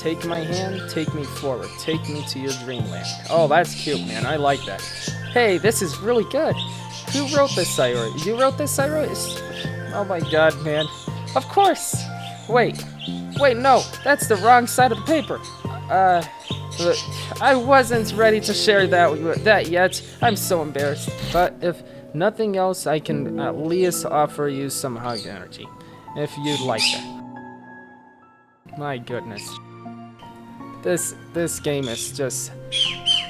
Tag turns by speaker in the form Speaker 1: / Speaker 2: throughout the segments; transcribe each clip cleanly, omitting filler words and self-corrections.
Speaker 1: Take my hand, take me forward, take me to your dreamland. Oh, that's cute, man. I like that. Hey, this is really good. Who wrote this, Sayori? You wrote this, Sayori? Oh my god, man. Of course. Wait, no, that's the wrong side of the paper. I wasn't ready to share that yet. I'm so embarrassed. But if nothing else, I can at least offer you some hug energy, if you'd like that. My goodness. This game is just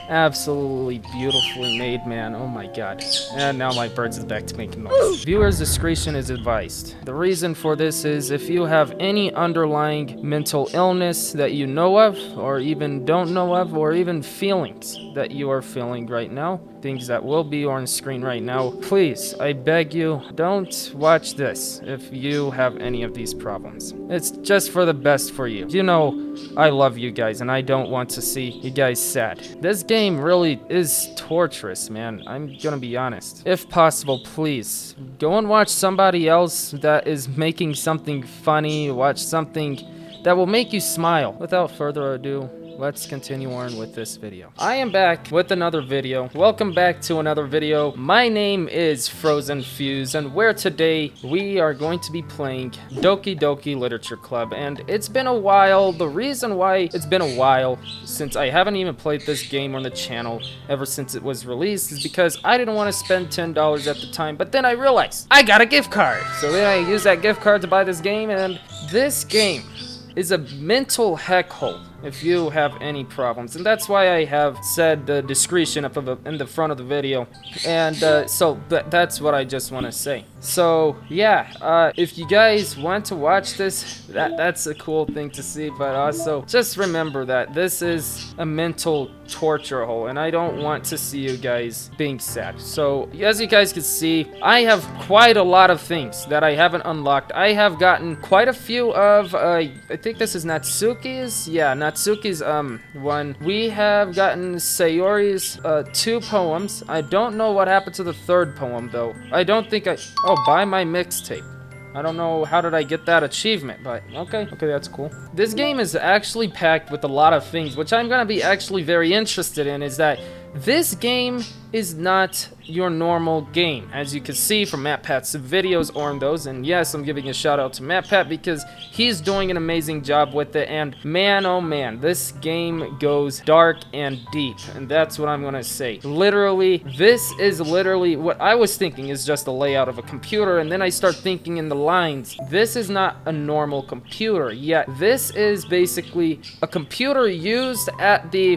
Speaker 1: absolutely beautifully made, man. Oh my god. And now my birds is back to making noise. Viewers' discretion is advised. The reason for this is if you have any underlying mental illness that you know of, or even don't know of, or even feelings that you are feeling right now, things that will be on screen right now, please, I beg you, don't watch this if you have any of these problems. It's just for the best for you. You know, I love you guys, and I don't want to see you guys sad. This game really is torturous, man. I'm gonna be honest. If possible, please, go and watch somebody else that is making something funny. Watch something that will make you smile. Without further ado, let's continue on with this video. I am back with another video. Welcome back to another video. My name is Frozen Fuse, and where today we are going to be playing Doki Doki Literature Club. And it's been a while. The reason why it's been a while since I haven't even played this game on the channel ever since it was released is because I didn't want to spend $10 at the time, but then I realized I got a gift card. So then I used that gift card to buy this game, and this game is a mental heck hole if you have any problems, and that's why I have said the discretion up in the front of the video, and so that's what I just want to say. So yeah, if you guys want to watch this, that's a cool thing to see, but also just remember that this is a mental torture hole, and I don't want to see you guys being sad. So as you guys can see, I have quite a lot of things that I haven't unlocked. I have gotten quite a few of I think this is Natsuki's, yeah, Natsuki's one. We have gotten Sayori's 2 poems. I don't know what happened to the 3rd poem though. I don't think oh, buy my mixtape. I don't know how did I get that achievement, but okay, that's cool. This game is actually packed with a lot of things, which I'm gonna be actually very interested in, is that this game is not your normal game. As you can see from MatPat's videos on those, and yes, I'm giving a shout out to MatPat because he's doing an amazing job with it, and man, oh man, this game goes dark and deep, and that's what I'm gonna say. Literally, this is literally what I was thinking is just a layout of a computer, and then I start thinking in the lines, this is not a normal computer, yet this is basically a computer used at the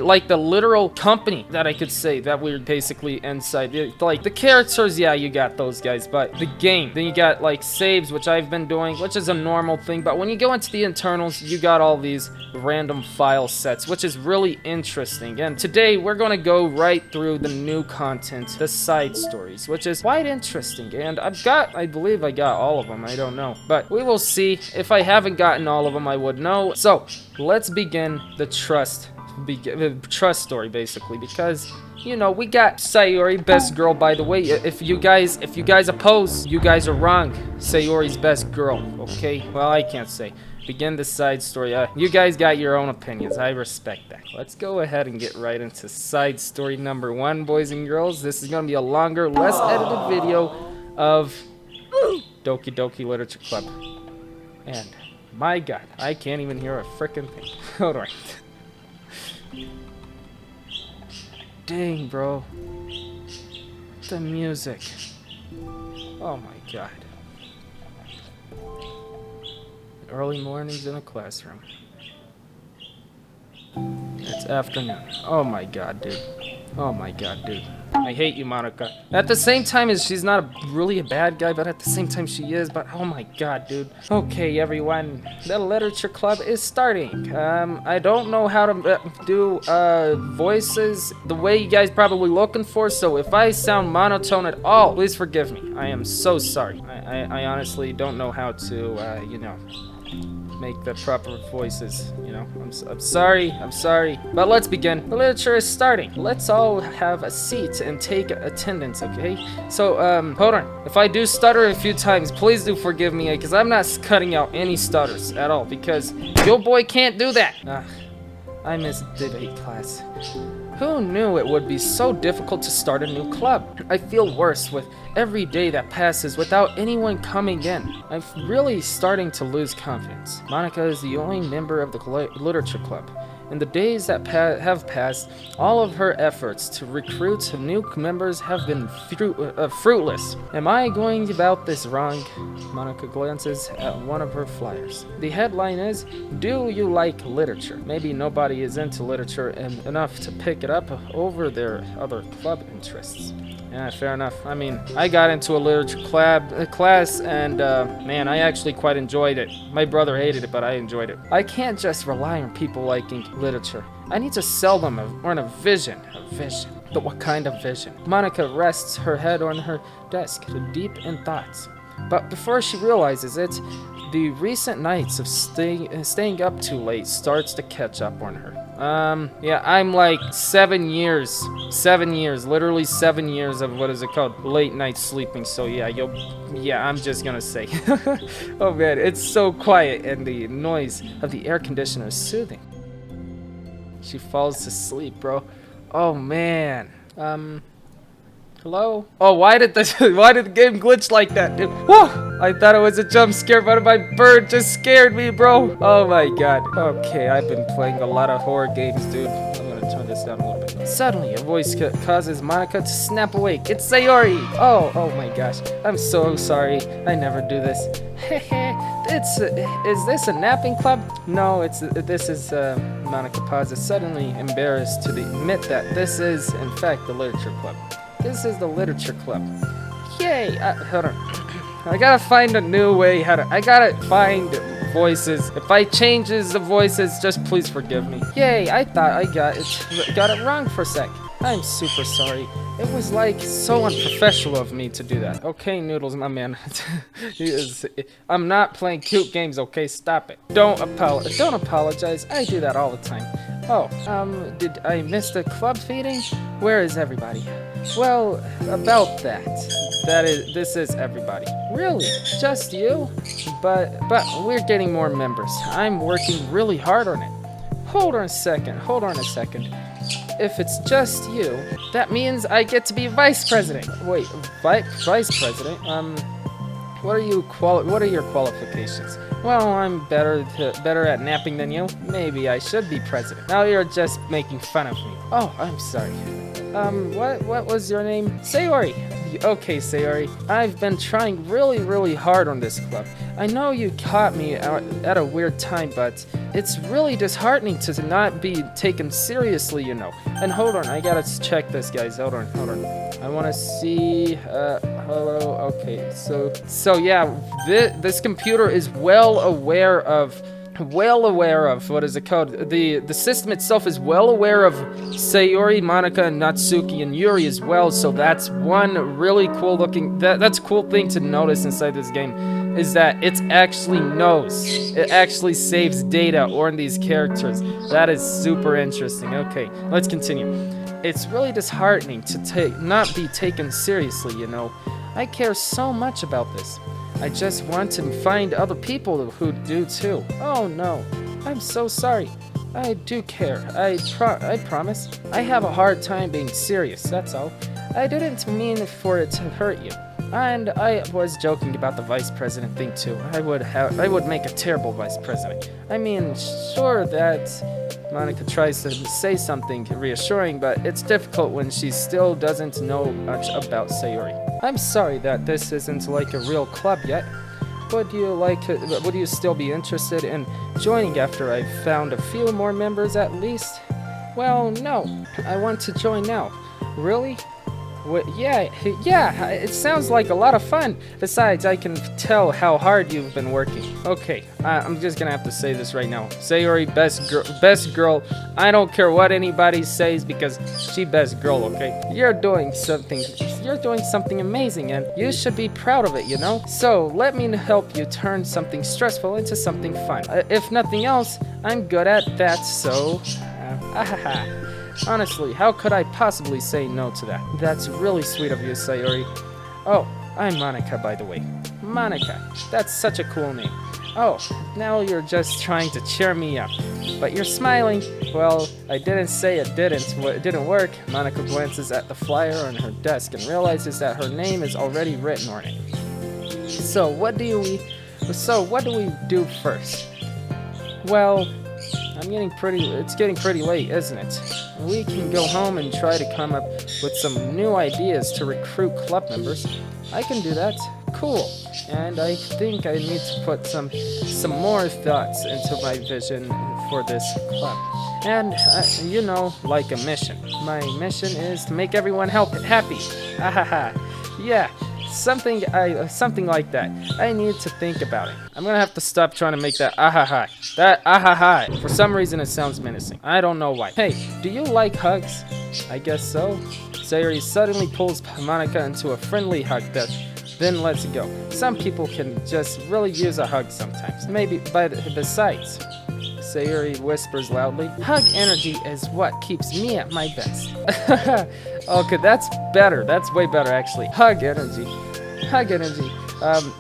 Speaker 1: like the literal company that I could say that we're basically inside. Like the characters, yeah, you got those guys, but the game, then you got like saves, which I've been doing, which is a normal thing, but when you go into the internals, you got all these random file sets, which is really interesting. And today we're going to go right through the new content, the side stories, which is quite interesting, and I believe I got all of them. I don't know, but we will see. If I haven't gotten all of them, I would know. So let's begin the trust story, basically, because you know we got Sayori, best girl, by the way. If you guys oppose, you guys are wrong. Sayori's best girl, okay? Well, I can't say. Begin the side story. You guys got your own opinions. I respect that. Let's go ahead and get right into side story number 1, boys and girls. This is gonna be a longer, less edited video of Doki Doki Literature Club. And my god, I can't even hear a frickin' thing. Hold on. Dang, bro. The music. Oh my god. Early mornings in a classroom. It's afternoon. Oh my god, dude. Oh my god, dude. I hate you, Monika. At the same time, she's not really a bad guy, but at the same time she is, but oh my god, dude. Okay, everyone, the literature club is starting. I don't know how to do voices the way you guys probably looking for, so if I sound monotone at all, please forgive me. I am so sorry. I honestly don't know how to, you know. make the proper voices, you know. I'm sorry, but let's begin. The literature is starting. Let's all have a seat and take attendance, okay? So, hold on. If I do stutter a few times, please do forgive me, because I'm not cutting out any stutters at all, because your boy can't do that. I miss debate class. Who knew it would be so difficult to start a new club? I feel worse with every day that passes without anyone coming in. I'm really starting to lose confidence. Monika is the only member of the literature club. In the days that have passed, all of her efforts to recruit new members have been fruitless. Am I going about this wrong? Monika glances at one of her flyers. The headline is, "Do you like literature?" Maybe nobody is into literature enough to pick it up over their other club interests. Yeah, fair enough. I mean, I got into a literature class, and man, I actually quite enjoyed it. My brother hated it, but I enjoyed it. I can't just rely on people liking literature. I need to sell them a vision. A vision. But what kind of vision? Monika rests her head on her desk, deep in thoughts. But before she realizes it, the recent nights of staying up too late starts to catch up on her. Yeah, I'm like 7 years, literally 7 years of what is it called? Late night sleeping. So yeah, I'm just gonna say. Oh man, it's so quiet and the noise of the air conditioner is soothing. She falls to sleep, bro. Oh man. Hello? Oh, why did the game glitch like that, dude? Whoa! I thought it was a jump scare, but my bird just scared me, bro. Oh my god. Okay, I've been playing a lot of horror games, dude. I'm gonna turn this down a little bit. Suddenly, a voice causes Monika to snap awake. It's Sayori! Oh my gosh. I'm so sorry. I never do this. Hehe. Is this a napping club? No, this is, Monika pauses, suddenly embarrassed to admit that this is, in fact, the literature club. This is the literature club. Yay! Hold on. I gotta find a new way I gotta find voices. If I changes the voices, just please forgive me. Yay! I thought I got it wrong for a sec. I'm super sorry. It was like so unprofessional of me to do that. Okay, Noodles, my man. I'm not playing cute games, okay? Stop it. Don't apologize. I do that all the time. Oh, did I miss the club feeding? Where is everybody? Well, about that. This is everybody. Really? Just you? But we're getting more members. I'm working really hard on it. Hold on a second. If it's just you, that means I get to be vice president. Wait, vice president? What are your qualifications? Well, I'm better at napping than you. Maybe I should be president. Now you're just making fun of me. Oh, I'm sorry. What was your name? Sayori. Okay, Sayori. I've been trying really hard on this club. I know you caught me at a weird time, but it's really disheartening to not be taken seriously, you know. And hold on, I gotta check this, guys. Hold on. I wanna see, hello, okay. So yeah, this computer is well aware of what is it called? The system itself is well aware of Sayori, Monika, Natsuki, and Yuri as well. So that's one really cool looking. That's a cool thing to notice inside this game, is that it actually knows. It actually saves data on these characters. That is super interesting. Okay, let's continue. It's really disheartening to not be taken seriously. You know, I care so much about this. I just want to find other people who do too. Oh no, I'm so sorry. I do care. I promise. I have a hard time being serious, that's all. I didn't mean for it to hurt you. And I was joking about the vice president thing too. I would make a terrible vice president. I mean, sure that Monika tries to say something reassuring, but it's difficult when she still doesn't know much about Sayori. I'm sorry that this isn't like a real club yet. Would you still be interested in joining after I've found a few more members at least? Well, no. I want to join now. Really? Yeah, it sounds like a lot of fun. Besides, I can tell how hard you've been working. Okay, I'm just gonna have to say this right now. Sayori, best girl. I don't care what anybody says because she best girl, okay? You're doing something amazing and you should be proud of it, you know? So, let me help you turn something stressful into something fun. If nothing else, I'm good at that, so... Honestly, how could I possibly say no to that? That's really sweet of you, Sayori. Oh, I'm Monika, by the way. Monika, that's such a cool name. Oh, now you're just trying to cheer me up. But you're smiling. Well, I didn't say it didn't work. Monika glances at the flyer on her desk and realizes that her name is already written on it. So what do we do first? Well, it's getting pretty late, isn't it? We can go home and try to come up with some new ideas to recruit club members. I can do that. Cool. And I think I need to put some more thoughts into my vision for this club. And, like a mission. My mission is to make everyone happy. Ahaha. Yeah. Something like that. I need to think about it. I'm gonna have to stop trying to make that ahaha. That ahaha. For some reason it sounds menacing. I don't know why. Hey, do you like hugs? I guess so. Sayori suddenly pulls Monika into a friendly hug then lets go. Some people can just really use a hug sometimes. Besides, Sayori whispers loudly, hug energy is what keeps me at my best. Okay, that's better. That's way better, actually. Hug energy.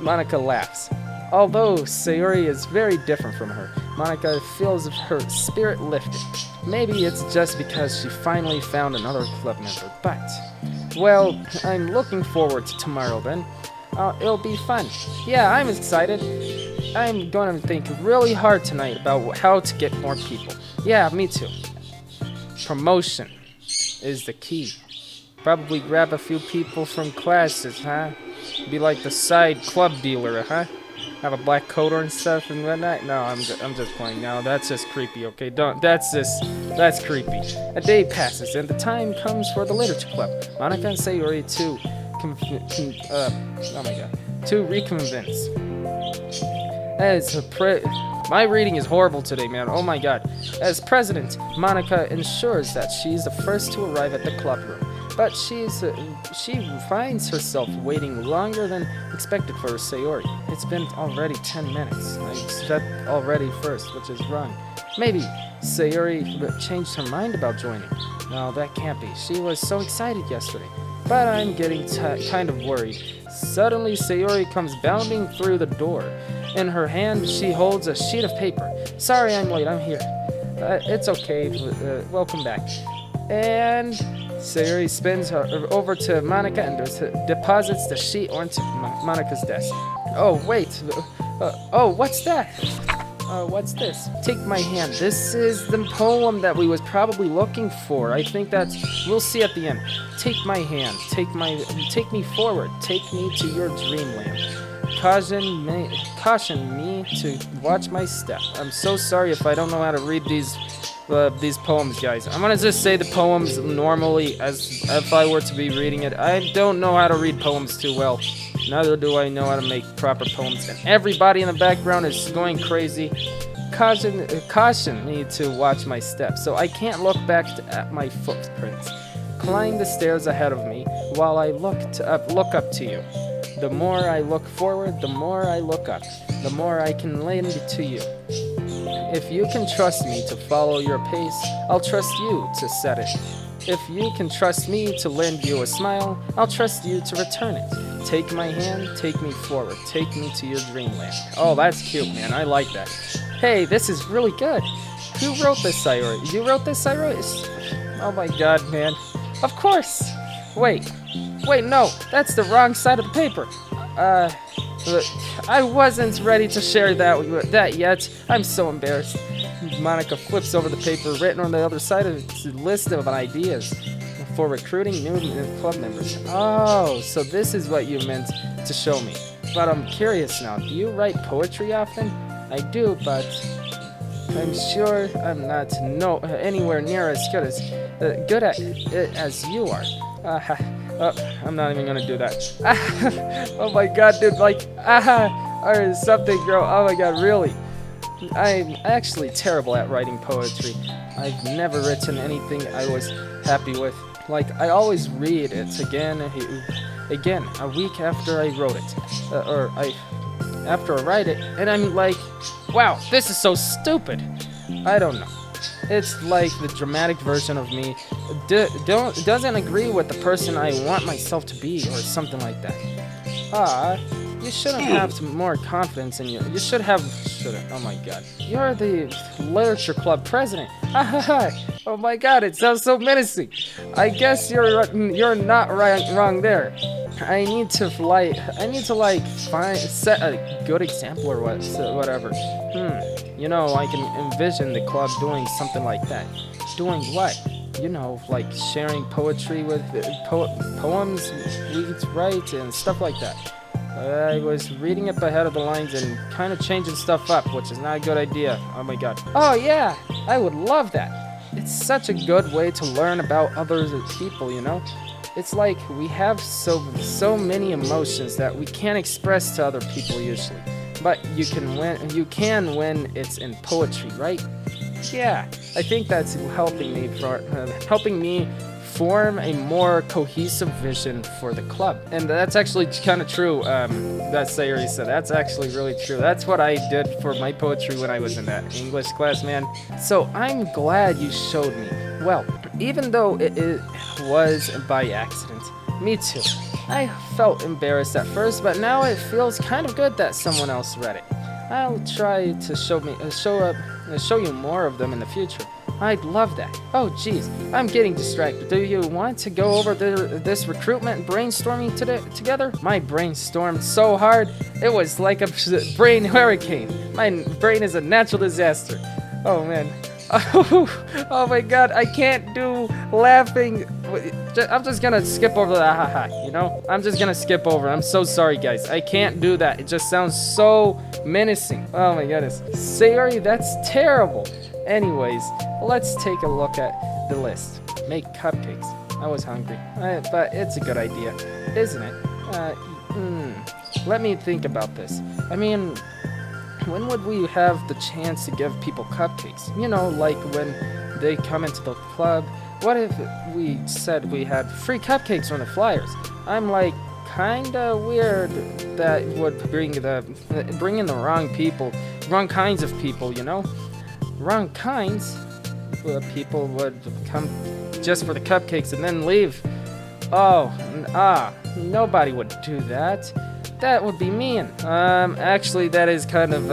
Speaker 1: Monika laughs. Although Sayori is very different from her, Monika feels her spirit lifted. Maybe it's just because she finally found another club member, but... Well, I'm looking forward to tomorrow then. It'll be fun. Yeah, I'm excited. I'm going to think really hard tonight about how to get more people. Yeah, me too. Promotion is the key. Probably grab a few people from classes, huh? Be like the side club dealer, huh? Have a black coat on and stuff and whatnot? No, I'm just playing. No, that's just creepy, okay? That's creepy. A day passes and the time comes for the literature club. Monika and Sayori to reconvince. My reading is horrible today, man. Oh my god. As president, Monika ensures that she's the first to arrive at the club room. But she finds herself waiting longer than expected for Sayori. It's been already 10 minutes. I said already first, which is wrong. Maybe Sayori changed her mind about joining. No, that can't be. She was so excited yesterday. But I'm getting kind of worried. Suddenly, Sayori comes bounding through the door. In her hand, she holds a sheet of paper. Sorry I'm late, I'm here. It's okay, welcome back. And Sayori spins her over to Monika and deposits the sheet onto Monika's desk. Oh, wait. What's that? What's this? Take my hand. This is the poem that we was probably looking for. I think we'll see at the end. Take my hand. Take me forward. Take me to your dreamland. Caution me to watch my step. I'm so sorry if I don't know how to read these poems, guys. I'm gonna just say the poems normally as if I were to be reading it. I don't know how to read poems too well. Neither do I know how to make proper poems. And everybody in the background is going crazy. Caution me to watch my steps, so I can't look back at my footprints. Climb the stairs ahead of me while I look up to you. The more I look forward, the more I look up. The more I can lend to you. If you can trust me to follow your pace, I'll trust you to set it. If you can trust me to lend you a smile, I'll trust you to return it. Take my hand, take me forward, take me to your dreamland. Oh, that's cute, man. I like that. Hey, this is really good. Who wrote this, Sayori? You wrote this, Sayori? Oh my god, man. Of course! Wait, no, that's the wrong side of the paper. I wasn't ready to share that yet. I'm so embarrassed. Monika flips over the paper. Written on the other side of it's a list of ideas for recruiting new club members. Oh, so this is what you meant to show me. But I'm curious now. Do you write poetry often? I do, but I'm sure I'm not anywhere near as good at it as you are. Oh, I'm not even gonna do that. Oh my god, dude, like, or something, bro. Oh my god, really? I'm actually terrible at writing poetry. I've never written anything I was happy with. Like, I always read it again, a week after I wrote it. After I write it, and I'm like, wow, this is so stupid. I don't know. It's like the dramatic version of me doesn't agree with the person I want myself to be, or something like that. You shouldn't have more confidence in you. You shouldn't. Oh my god. You're the literature club president. Oh my god, it sounds so menacing. I guess you're not wrong there. I need to set a good example or whatever. You know, I can envision the club doing something like that. Doing what? You know, like sharing poetry with poems we write and stuff like that. I was reading it ahead of the lines and kind of changing stuff up, which is not a good idea. Oh my god. Oh yeah, I would love that. It's such a good way to learn about other people, you know? It's like we have so many emotions that we can't express to other people usually. But you can when it's in poetry, right? Yeah, I think that's helping me form a more cohesive vision for the club. And that's actually kind of true, that Sayori said. That's actually really true. That's what I did for my poetry when I was in that English class, man. So I'm glad you showed me. Well, even though it was by accident, me too. I felt embarrassed at first, but now it feels kind of good that someone else read it. I'll try to show you more of them in the future. I'd love that. Oh, geez, I'm getting distracted. Do you want to go over this recruitment brainstorming together? My brain stormed so hard, it was like a brain hurricane. My brain is a natural disaster. Oh, man. Oh my god, I can't do laughing. I'm just gonna skip over the haha, you know? I'm just gonna skip over. I'm so sorry, guys. I can't do that. It just sounds so menacing. Oh my goodness. Sayori, that's terrible. Anyways, let's take a look at the list. Make cupcakes. I was hungry, but it's a good idea, isn't it? Let me think about this. I mean, when would we have the chance to give people cupcakes? You know, like when they come into the club. What if we said we had free cupcakes on the flyers? I'm like, kinda weird that would bring in the wrong kinds of people, you know? Wrong kinds? People would come just for the cupcakes and then leave. Nobody would do that. That would be mean. Actually, that is kind of,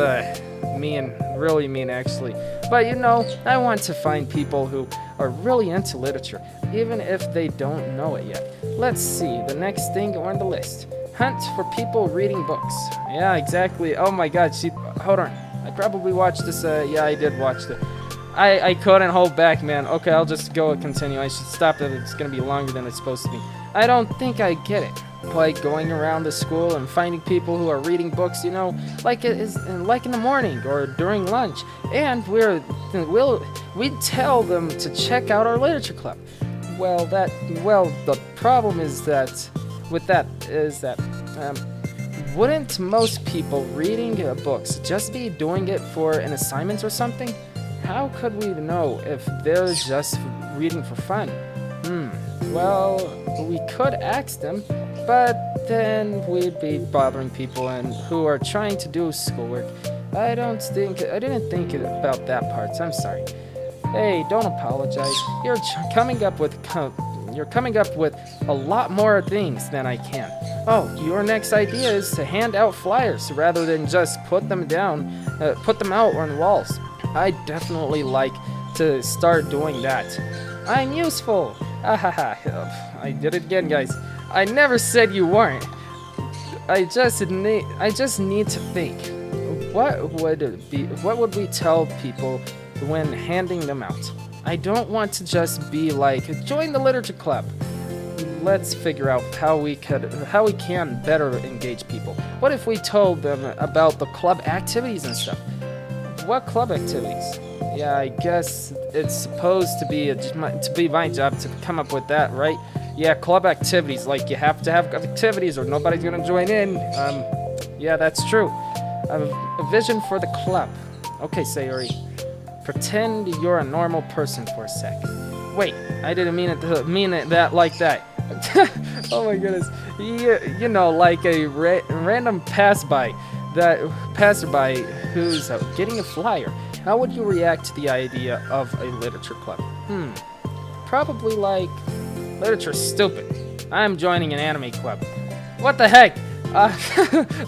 Speaker 1: mean. Really mean, actually. But, you know, I want to find people who are really into literature, even if they don't know it yet. Let's see, the next thing on the list. Hunt for people reading books. Yeah, exactly. Oh my god, hold on. I probably watched this, yeah, I did watch it. I couldn't hold back, man. Okay, I'll just go and continue. I should stop it. It's gonna be longer than it's supposed to be. I don't think I get it. Like going around the school and finding people who are reading books, you know, like in the morning or during lunch, and we tell them to check out our literature club. The problem is that wouldn't most people reading books just be doing it for an assignment or something? How could we know if they're just reading for fun? Well, we could ask them, but then we'd be bothering people who are trying to do schoolwork. I didn't think about that part. I'm sorry. Hey, don't apologize. You're coming up with a lot more things than I can. Oh, your next idea is to hand out flyers rather than just put them out on walls. I definitely like to start doing that. I'm useful. I did it again, guys. I never said you weren't. I just need to think. What would we tell people when handing them out? I don't want to just be like, join the literature club. Let's figure out how we can better engage people. What if we told them about the club activities and stuff? What club activities? Yeah, I guess it's supposed to be my job to come up with that, right? Yeah, club activities. Like, you have to have activities or nobody's gonna join in. Yeah, that's true. A vision for the club. Okay, Sayori. Pretend you're a normal person for a sec. Wait, I didn't mean it that like that. Oh my goodness. You know, like a random passerby who's getting a flyer. How would you react to the idea of a literature club? Probably like, literature's stupid. I'm joining an anime club. What the heck?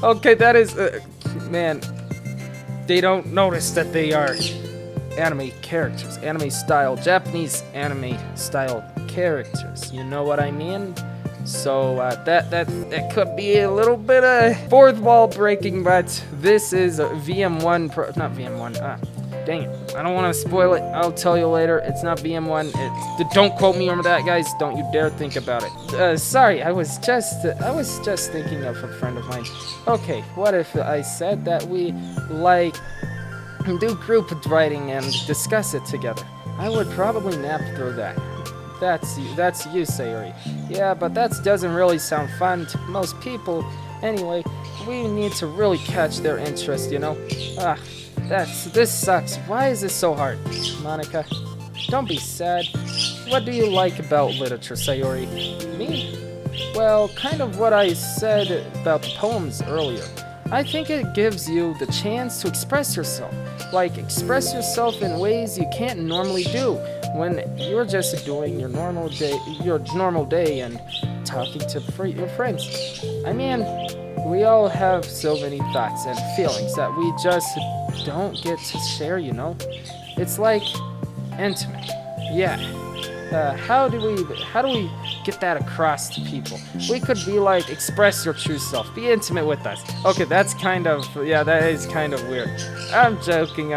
Speaker 1: Okay, that is, man, they don't notice that they are anime characters, Japanese anime style characters. You know what I mean? So that could be a little bit of fourth wall breaking, but this is VM1 not VM1. Dang it! I don't want to spoil it. I'll tell you later. It's not VM1. Don't quote me on that, guys. Don't you dare think about it. Sorry, I was just thinking of a friend of mine. Okay, what if I said that we do group writing and discuss it together? I would probably nap through that. That's you, Sayori. Yeah, but that doesn't really sound fun to most people. Anyway, we need to really catch their interest, you know? This sucks. Why is this so hard? Monika, don't be sad. What do you like about literature, Sayori? Me? Well, kind of what I said about the poems earlier. I think it gives you the chance to express yourself. Like, express yourself in ways you can't normally do when you're just doing your normal day and talking to your friends. I mean, we all have so many thoughts and feelings that we just don't get to share, you know? It's like intimate. Yeah. How do we get that across to people? We could be like, express your true self, be intimate with us. Okay, that's kind of, yeah, that is kind of weird. I'm joking.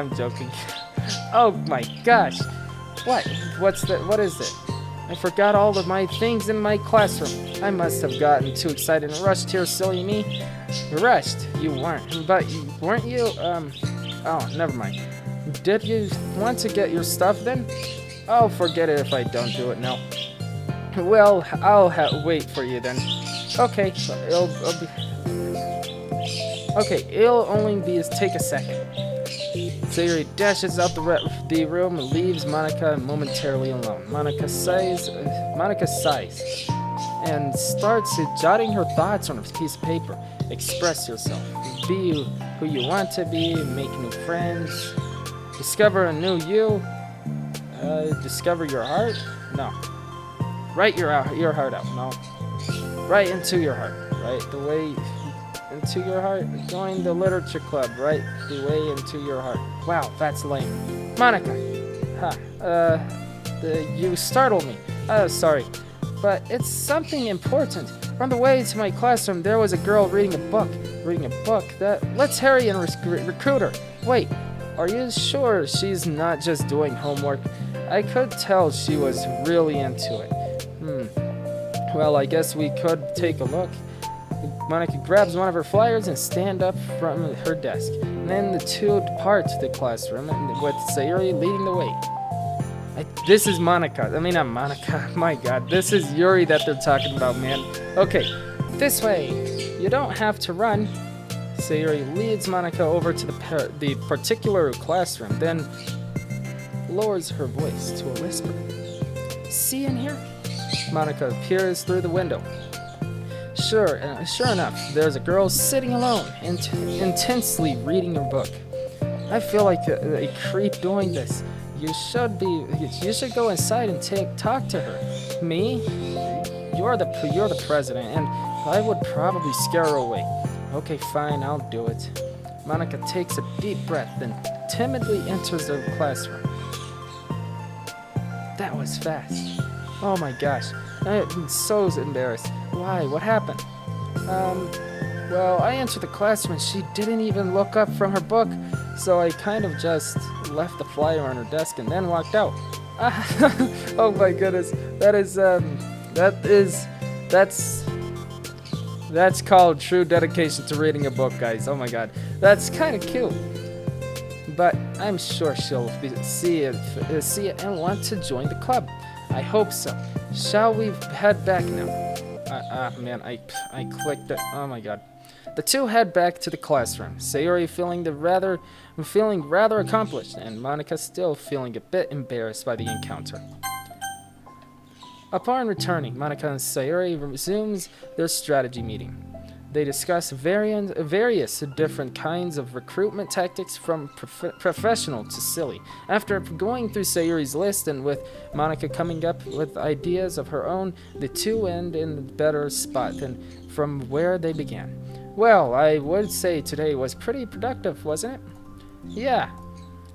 Speaker 1: Oh my gosh. What is it? I forgot all of my things in my classroom. I must have gotten too excited and rushed here, silly me. Rushed? You weren't. But weren't you? Oh, never mind. Did you want to get your stuff then? Oh, forget it if I don't do it now. Well, I'll wait for you then. Okay, it'll only take a second. Sayori dashes out the room and leaves Monika momentarily alone. Monika sighs and starts jotting her thoughts on a piece of paper. Express yourself. Be who you want to be. Make new friends. Discover a new you. Discover your heart? No. Write your heart out. No. Right into your heart. Right the way into your heart. Join the literature club. Right the way into your heart. Wow, that's lame. Monika. You startled me. Sorry. But it's something important. On the way to my classroom, there was a girl reading a book. Let's hurry and recruit her. Wait, are you sure she's not just doing homework? I could tell she was really into it. Well, I guess we could take a look. Monika grabs one of her flyers and stands up from her desk. And then the two depart the classroom, with Sayori leading the way. This is Monika. I mean, not Monika. My god, this is Yuri that they're talking about, man. Okay, this way. You don't have to run. Sayori leads Monika over to the particular classroom, then lowers her voice to a whisper. See in here? Monika peers through the window. Sure enough, there's a girl sitting alone, intensely reading her book. I feel like a creep doing this. You should go inside and talk to her. Me? You're the president, and I would probably scare her away. Okay, fine, I'll do it. Monika takes a deep breath, then timidly enters the classroom. That was fast. Oh my gosh, I'm so embarrassed. Why? What happened? Well, I entered the classroom and she didn't even look up from her book, so I kind of just left the flyer on her desk and then walked out. Oh my goodness, that's called true dedication to reading a book, guys. Oh my god, that's kind of cute. But I'm sure she'll see it and want to join the club. I hope so. Shall we head back now? Man, I clicked it. Oh my god. The two head back to the classroom. Sayori feeling rather accomplished, and Monika still feeling a bit embarrassed by the encounter. Upon returning, Monika and Sayori resumes their strategy meeting. They discuss various different kinds of recruitment tactics from professional to silly. After going through Sayori's list and with Monika coming up with ideas of her own, the two end in a better spot than from where they began. Well, I would say today was pretty productive, wasn't it? Yeah.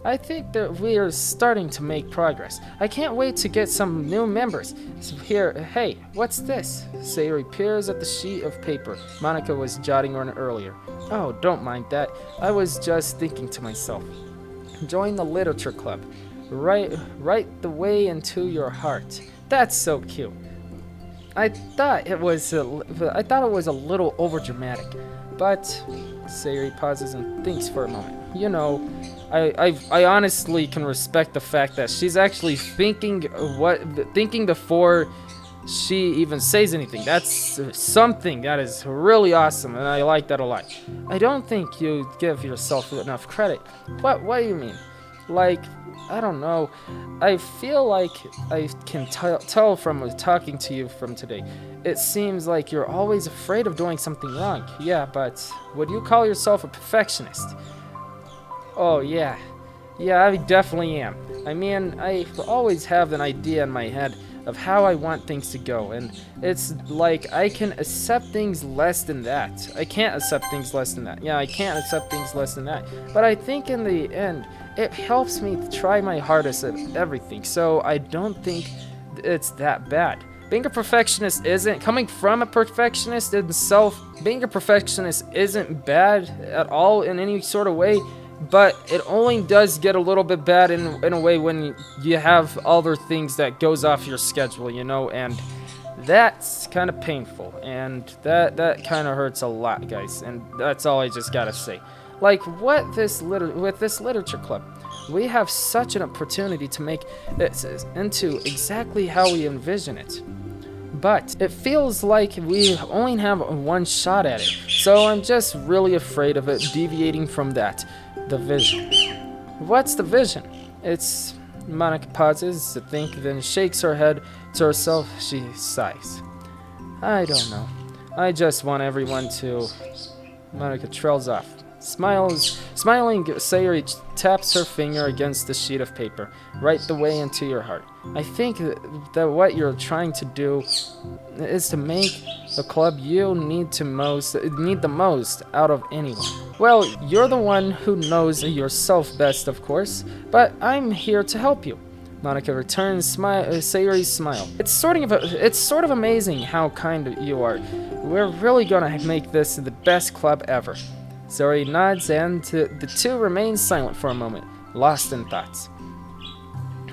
Speaker 1: I think that we are starting to make progress. I can't wait to get some new members. So here, hey, what's this? Sayori peers at the sheet of paper Monika was jotting on earlier. Oh, don't mind that. I was just thinking to myself. Join the literature club. Right the way into your heart. That's so cute. I thought it was a little overdramatic, but Sayori pauses and thinks for a moment. You know, I honestly can respect the fact that she's actually thinking before she even says anything. That's something that is really awesome, and I like that a lot. I don't think you give yourself enough credit. What do you mean? Like, I don't know. I feel like I can tell from talking to you from today. It seems like you're always afraid of doing something wrong. Yeah, but would you call yourself a perfectionist? Oh, yeah. Yeah, I definitely am. I mean, I always have an idea in my head of how I want things to go, and it's like I can accept things less than that. I can't accept things less than that. Yeah, I can't accept things less than that. But I think in the end, it helps me try my hardest at everything, so I don't think it's that bad. Being a perfectionist coming from a perfectionist itself, being a perfectionist isn't bad at all in any sort of way, but it only does get a little bit bad in a way when you have other things that goes off your schedule, you know, and that's kind of painful, and that kind of hurts a lot, guys, and that's all I just gotta say. Like, with this literature club, we have such an opportunity to make it into exactly how we envision it. But it feels like we only have one shot at it, so I'm just really afraid of it deviating from that. The vision. What's the vision? It's... Monika pauses to think, then shakes her head to herself. She sighs. I don't know. I just want everyone to... Monika trails off. Smiling, Sayori taps her finger against the sheet of paper. Right the way into your heart. I think that what you're trying to do is to make the club you need the most out of anyone. Well, you're the one who knows yourself best, of course, but I'm here to help you. Monika returns Sayori's smile. It's sort of amazing how kind you are. We're really gonna make this the best club ever. Sayori nods, and the two remain silent for a moment, lost in thoughts.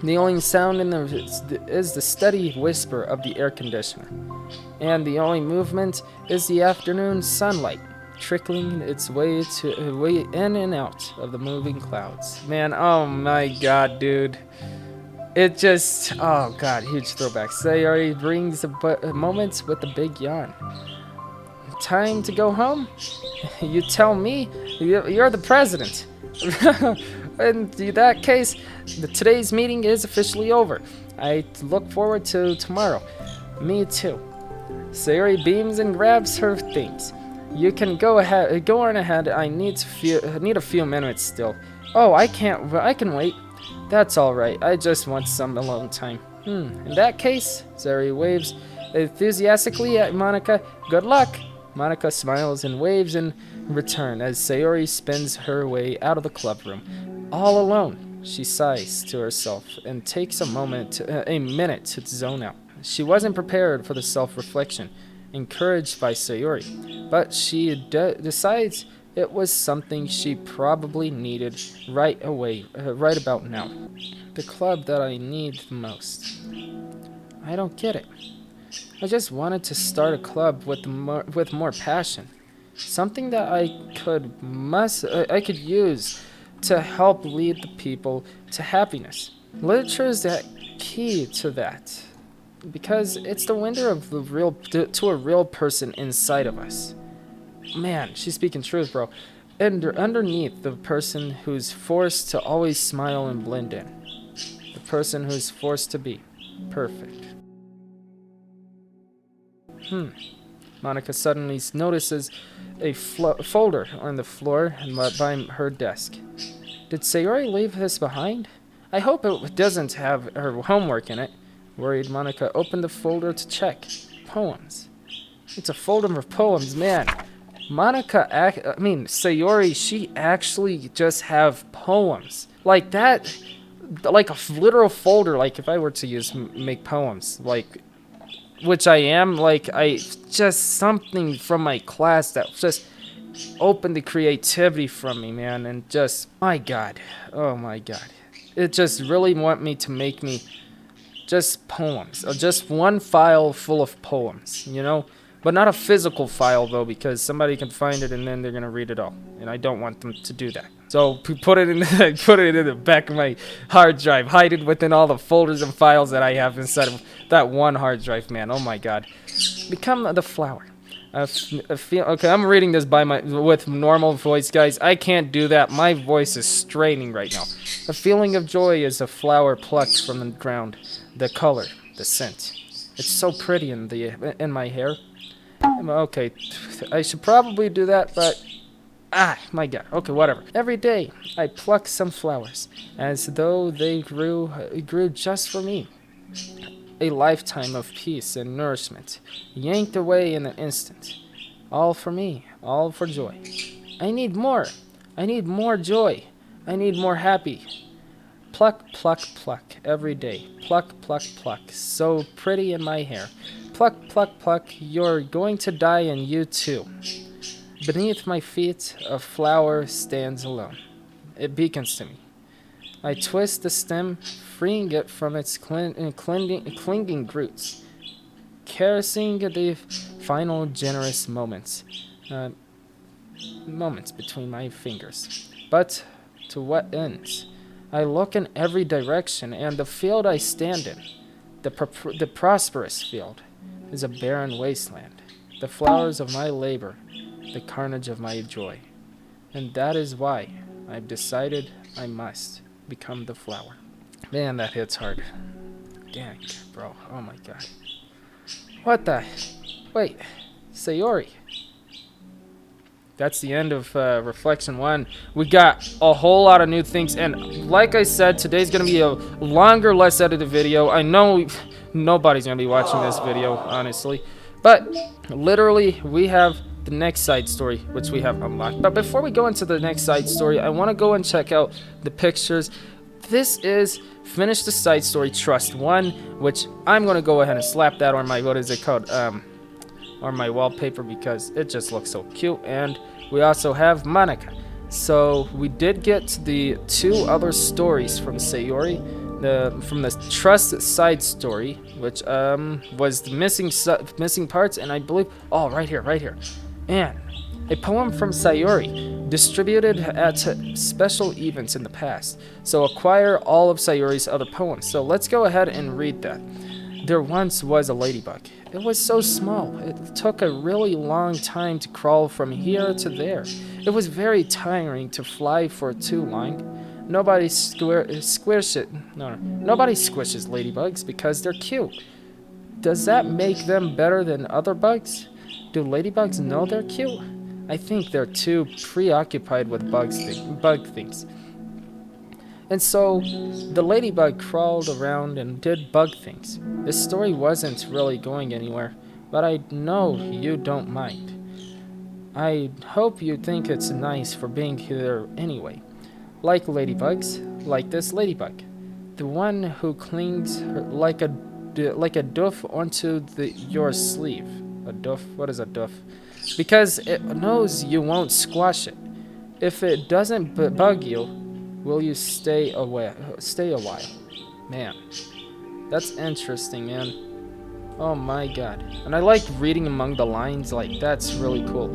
Speaker 1: The only sound is the steady whisper of the air conditioner, and the only movement is the afternoon sunlight trickling its way in and out of the moving clouds. Man, oh my god, dude. It just, oh god, huge throwback. Sayori brings a moment with a big yawn. Time to go home? You tell me. You're the president. In that case, today's meeting is officially over. I look forward to tomorrow. Me too. Sayori beams and grabs her things. You can go on ahead. I need a few minutes still. Oh, I can wait. That's all right. I just want some alone time. In that case, Sayori waves enthusiastically at Monika. Good luck. Monika smiles and waves in return as Sayori spins her way out of the club room. All alone, she sighs to herself and takes a minute to zone out. She wasn't prepared for the self-reflection encouraged by Sayori, but she decides it was something she probably needed right about now. The club that I need the most. I don't get it. I just wanted to start a club with more passion, something that I could use to help lead the people to happiness. Literature is the key to that. Because it's the window of the real to a real person inside of us. Man, she's speaking truth, bro. And underneath the person who's forced to always smile and blend in. The person who's forced to be perfect. Monika suddenly notices a folder on the floor by her desk. Did Sayori leave this behind? I hope it doesn't have her homework in it. Worried, Monika opened the folder to check. Poems. It's a folder of poems, man. Sayori, she actually just have poems. Like that, like a literal folder, like if I were to make poems, like, which I am, like, I just something from my class that just opened the creativity from me, man, and just, my God, oh my God. It just really want me to make me just poems, just one file full of poems, you know? But not a physical file, though, because somebody can find it and then they're gonna read it all, and I don't want them to do that. So put it in the back of my hard drive, hide it within all the folders and files that I have inside of that one hard drive, man. Oh my God! Become the flower. Okay, I'm reading this with normal voice, guys. I can't do that. My voice is straining right now. A feeling of joy is a flower plucked from the ground. The color, the scent. It's so pretty in my hair. Okay, I should probably do that, but my God. Okay, whatever. Every day, I pluck some flowers, as though they grew just for me. A lifetime of peace and nourishment, yanked away in an instant. All for me, all for joy. I need more. I need more joy. I need more happy. Pluck, pluck, pluck, every day. Pluck, pluck, pluck. So pretty in my hair. Pluck, pluck, pluck. You're going to die, and you too. Beneath my feet, a flower stands alone. It beckons to me. I twist the stem, freeing it from its clinging roots, caressing the final generous moments between my fingers. But to what ends? I look in every direction, and the field I stand in, the prosperous field, is a barren wasteland. The flowers of my labor, the carnage of my joy. And that is why I've decided I must become the flower. Man, that hits hard. Dang, bro. Oh my God. What the? Wait. Sayori. That's the end of Reflection 1. We got a whole lot of new things. And like I said, today's going to be a longer, less edited video. I know nobody's going to be watching this video, honestly. But literally, we have the next side story, which we have unlocked. But before we go into the next side story, I want to go and check out the pictures. This is Finish the Side Story Trust 1, which I'm going to go ahead and slap that on my, what is it called, on my wallpaper, because it just looks so cute. And we also have Monika. So we did get the 2 other stories from Sayori, from the Trust side story, which was the missing parts, and I believe, oh, right here. And a poem from Sayori, distributed at special events in the past. So acquire all of Sayori's other poems. So let's go ahead and read that. There once was a ladybug. It was so small. It took a really long time to crawl from here to there. It was very tiring to fly for too long. Nobody squishes ladybugs because they're cute. Does that make them better than other bugs? Do ladybugs know they're cute? I think they're too preoccupied with bug things. And so, the ladybug crawled around and did bug things. This story wasn't really going anywhere, but I know you don't mind. I hope you think it's nice for being here anyway. Like ladybugs, like this ladybug. The one who clings like a doof onto your sleeve. A doof? What is a doof? Because it knows you won't squash it. If it doesn't bug you, will you stay a while? Man, that's interesting, man. Oh my God. And I like reading among the lines, like that's really cool.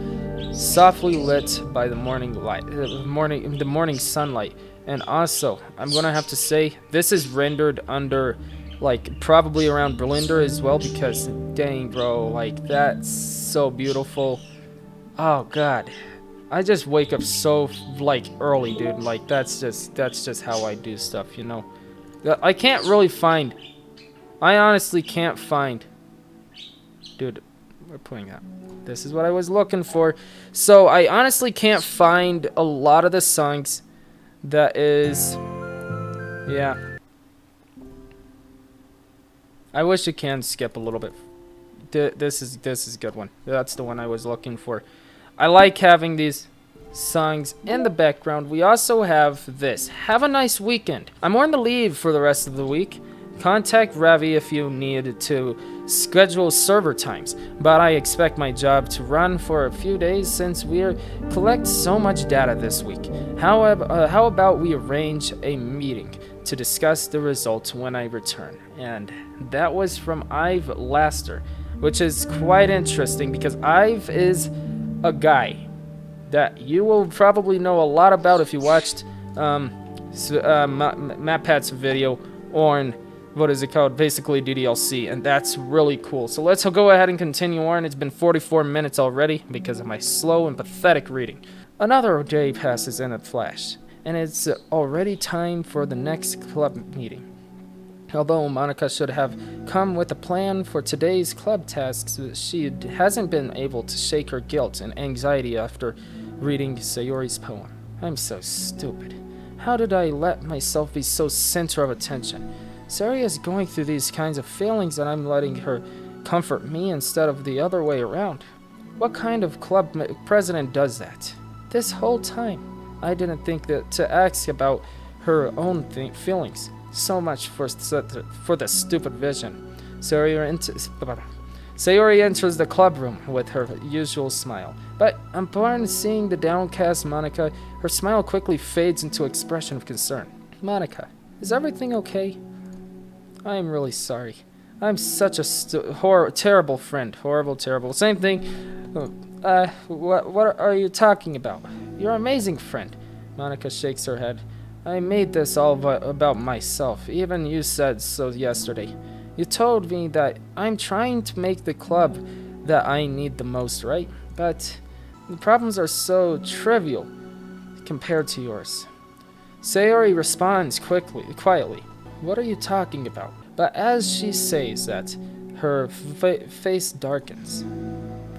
Speaker 1: Softly lit by the morning light, the morning sunlight. And also, I'm gonna have to say, this is rendered under Like, probably around Berlinder as well, because dang, bro, like, that's so beautiful. Oh, God. I just wake up so, like, early, dude. Like, that's just how I do stuff, you know? I can't really find... I honestly can't find... Dude, we're putting that. This is what I was looking for. So, I honestly can't find a lot of the songs that is... Yeah. I wish you can skip a little bit. This is a good one. That's the one I was looking for. I like having these songs in the background. We also have this. Have a nice weekend. I'm on the leave for the rest of the week. Contact Ravi if you need to schedule server times, but I expect my job to run for a few days since we collect so much data this week. How about we arrange a meeting to discuss the results when I return? And that was from Ive Laster, which is quite interesting because Ive is a guy that you will probably know a lot about if you watched MatPat's video on what is it called? Basically DDLC, and that's really cool. So let's go ahead and continue on. It's been 44 minutes already because of my slow and pathetic reading. Another day passes in a flash, and it's already time for the next club meeting. Although Monika should have come with a plan for today's club tasks, she hasn't been able to shake her guilt and anxiety after reading Sayori's poem. I'm so stupid. How did I let myself be so center of attention? Sayori is going through these kinds of feelings and I'm letting her comfort me instead of the other way around. What kind of club president does that? This whole time, I didn't think that to ask about her own feelings. So much for the stupid vision. Sayori enters the club room with her usual smile. But upon seeing the downcast Monika, her smile quickly fades into an expression of concern. Monika, is everything okay? I am really sorry. I'm such a terrible friend. Horrible, terrible. Same thing. What are you talking about? You're an amazing friend. Monika shakes her head. I made this all about myself. Even you said so yesterday. You told me that I'm trying to make the club that I need the most, right? But the problems are so trivial compared to yours. Sayori responds quietly. What are you talking about? But as she says that, her face darkens.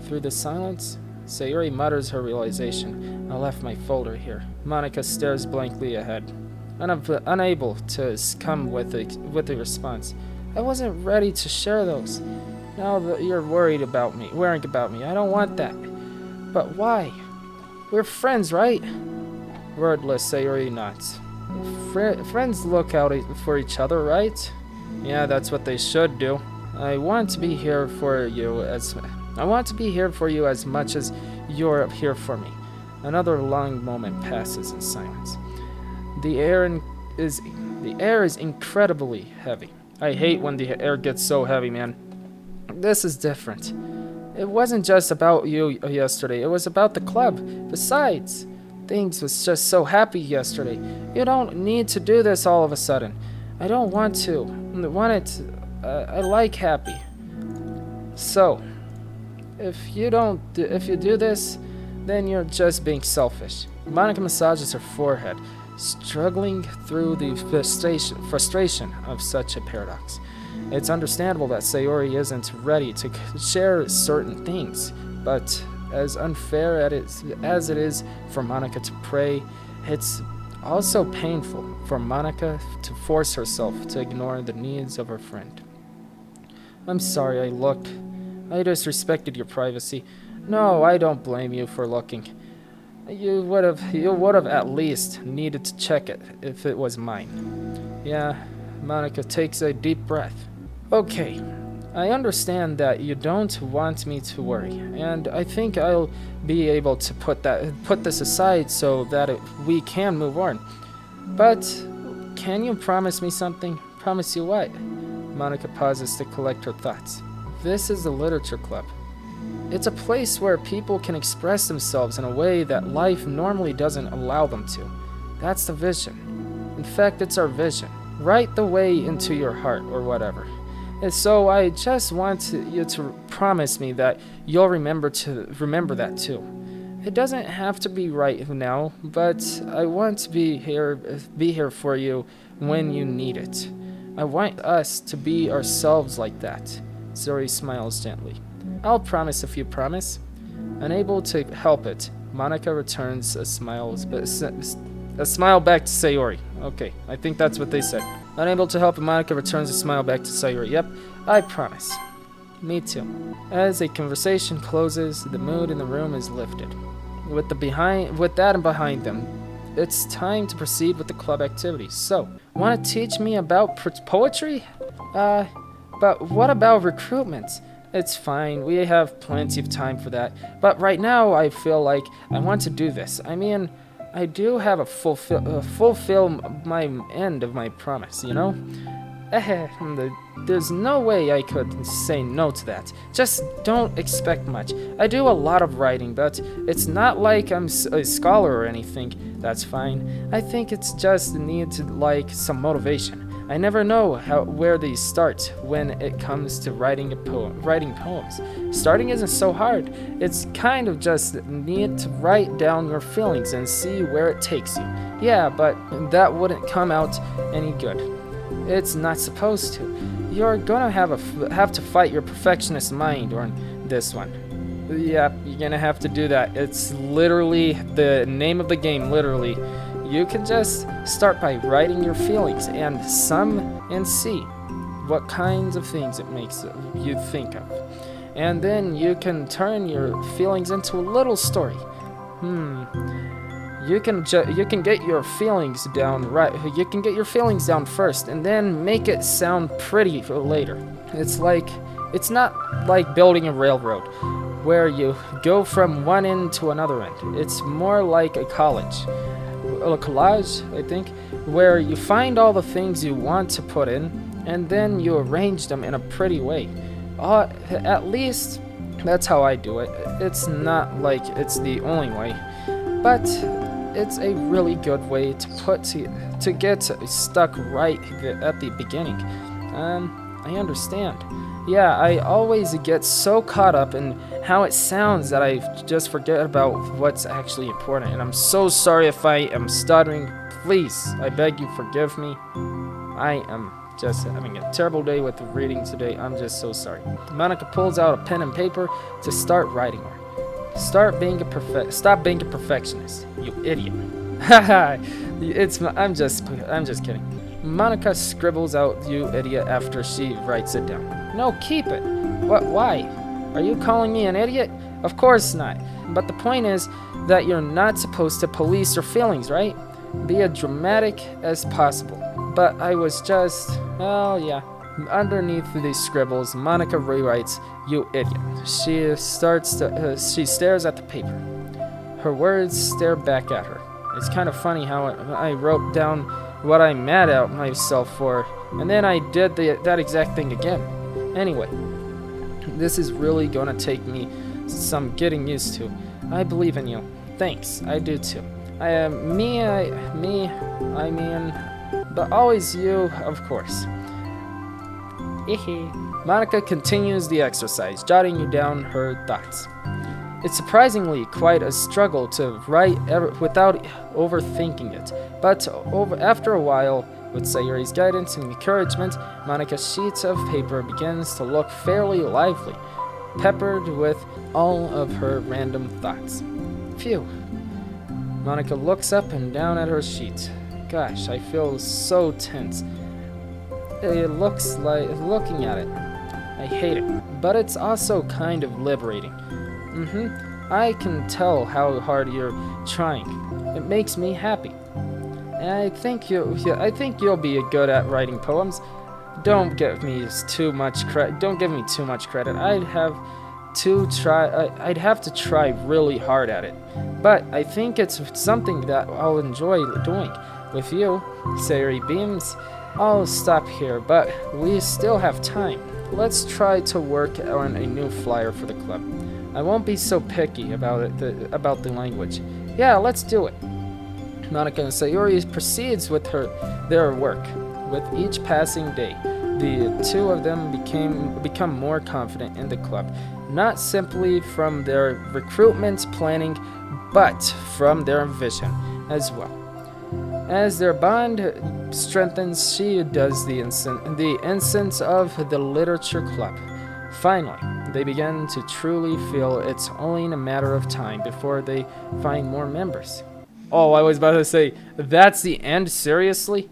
Speaker 1: Through the silence, Sayori mutters her realization. I left my folder here. Monika stares blankly ahead, unable to come with a response. I wasn't ready to share those. Now that you're worrying about me, I don't want that. But why? We're friends, right? Wordless, Sayori nods. Friends look out for each other, right? Yeah, that's what they should do. I want to be here for you as much as you're here for me. Another long moment passes in silence. The air is incredibly heavy. I hate when the air gets so heavy, man. This is different. It wasn't just about you yesterday. It was about the club. Besides, things was just so happy yesterday. You don't need to do this all of a sudden. I don't want to. I like happy. So, if you do this, then you're just being selfish. Monika massages her forehead, struggling through the frustration of such a paradox. It's understandable that Sayori isn't ready to share certain things, but as unfair as it is for Monika to pray, it's also painful for Monika to force herself to ignore the needs of her friend. I'm sorry I disrespected your privacy. No, I don't blame you for looking. You would have at least needed to check it if it was mine. Yeah, Monika takes a deep breath. Okay, I understand that you don't want me to worry, and I think I'll be able to put this aside so that we can move on. But can you promise me something? Promise you what? Monika pauses to collect her thoughts. This is the literature club. It's a place where people can express themselves in a way that life normally doesn't allow them to. That's the vision. In fact, it's our vision. right the way into your heart or whatever. And so I just want you to promise me that you'll remember that too. It doesn't have to be right now, but I want to be here for you when you need it. I want us to be ourselves like that. Sayori smiles gently. I'll promise if you promise. Unable to help it, Monika returns a smile back to Sayori. Okay, I think that's what they said. Unable to help it, Monika returns a smile back to Sayori. Yep, I promise. Me too. As a conversation closes, the mood in the room is lifted. With that and behind them, it's time to proceed with the club activities. So, want to teach me about poetry? But what about recruitment? It's fine, we have plenty of time for that. But right now, I feel like I want to do this. I mean, I do have a fulfill my end of my promise, you know? There's no way I could say no to that. Just don't expect much. I do a lot of writing, but it's not like I'm a scholar or anything. That's fine. I think it's just need to like some motivation. I never know where these start when it comes to writing poems. Starting isn't so hard. It's kind of just need to write down your feelings and see where it takes you. Yeah, but that wouldn't come out any good. It's not supposed to. You're gonna have to fight your perfectionist mind on this one. Yeah, you're gonna have to do that. It's literally the name of the game, literally. You can just start by writing your feelings and see what kinds of things it makes you think of. And then you can turn your feelings into a little story. You can get your feelings down You can get your feelings down first, and then make it sound pretty later. It's not like building a railroad, where you go from one end to another end. It's more like a collage, I think, where you find all the things you want to put in, and then you arrange them in a pretty way. At least that's how I do it. It's not like it's the only way, but it's a really good way to get stuck right at the beginning. I understand. Yeah, I always get so caught up in how it sounds that I just forget about what's actually important. And I'm so sorry if I am stuttering. Please, I beg you, forgive me. I am just having a terrible day with the reading today. I'm just so sorry. Monika pulls out a pen and paper to start writing her. Stop being a perfectionist, you idiot. Haha, I'm just kidding. Monika scribbles out "you idiot" after she writes it down. No, keep it. What? Why? Are you calling me an idiot? Of course not. But the point is that you're not supposed to police your feelings, right? Be as dramatic as possible. But I was just, yeah. Underneath these scribbles, Monika rewrites "you idiot." She stares at the paper. Her words stare back at her. It's kind of funny how I wrote down what I'm mad at myself for, and then I did that exact thing again. Anyway, this is really gonna take me some getting used to. I believe in you. Thanks, I do too. I mean, but always you, of course. Monika continues the exercise, jotting down her thoughts. It's surprisingly quite a struggle to write without overthinking it, but after a while, with Sayori's guidance and encouragement, Monika's sheet of paper begins to look fairly lively, peppered with all of her random thoughts. Phew. Monika looks up and down at her sheet. Gosh, I feel so tense. It looks like looking at it. I hate it, but it's also kind of liberating. I can tell how hard you're trying. It makes me happy. I think you'll be good at writing poems. Don't give me too much credit. Don't give me too much credit. I'd have to try really hard at it. But I think it's something that I'll enjoy doing with you. Sayori beams. I'll stop here, but we still have time. Let's try to work on a new flyer for the club. I won't be so picky about the language. Yeah, let's do it. Monika and Sayori proceeds with their work. With each passing day, the two of them become more confident in the club, not simply from their recruitment planning, but from their vision as well. As their bond strengthens, she does the incense of the literature club. Finally, they begin to truly feel it's only a matter of time before they find more members. Oh, I was about to say, that's the end? Seriously?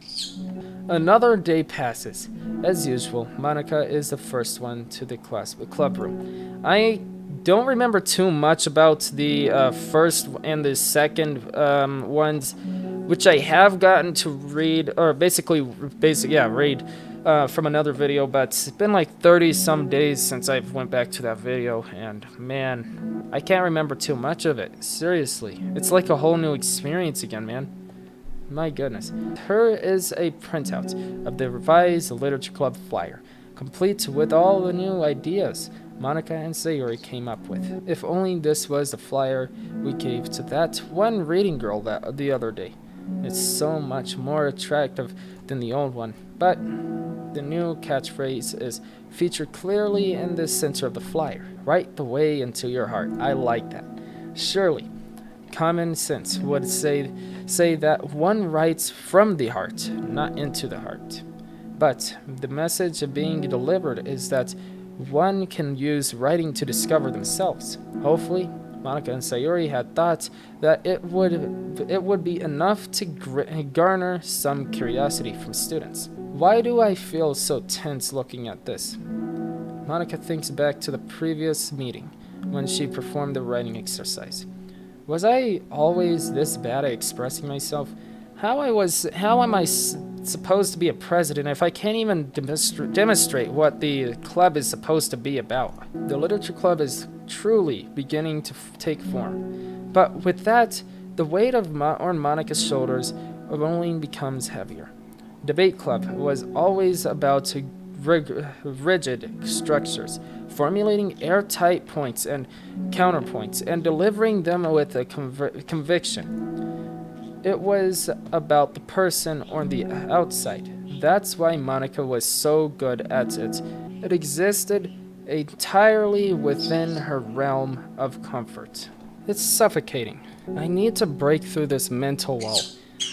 Speaker 1: Another day passes. As usual, Monika is the first one to the club room. I don't remember too much about the first and the second ones, which I have gotten to read, or read from another video, but it's been like 30 some days since I went back to that video, and man, I can't remember too much of it. Seriously, it's like a whole new experience again, man. My goodness. Here is a printout of the revised Literature Club flyer, complete with all the new ideas Monika and Sayori came up with. If only this was the flyer we gave to that one reading girl the other day. It's so much more attractive than the old one, but the new catchphrase is featured clearly in the center of the flyer, right the way into your heart. I like that. Surely, common sense would say that one writes from the heart, not into the heart. But the message being delivered is that one can use writing to discover themselves. Hopefully, Monika and Sayori had thought that it would be enough to garner some curiosity from students. Why do I feel so tense looking at this? Monika thinks back to the previous meeting when she performed the writing exercise. Was I always this bad at expressing myself? How am I supposed to be a president if I can't even demonstrate what the club is supposed to be about? The literature club is truly beginning to take form. But with that, the weight on Monika's shoulders only becomes heavier. Debate club was always about rigid structures, formulating airtight points and counterpoints, and delivering them with a conviction. It was about the person on the outside. That's why Monika was so good at it. It existed entirely within her realm of comfort. It's suffocating. I need to break through this mental wall.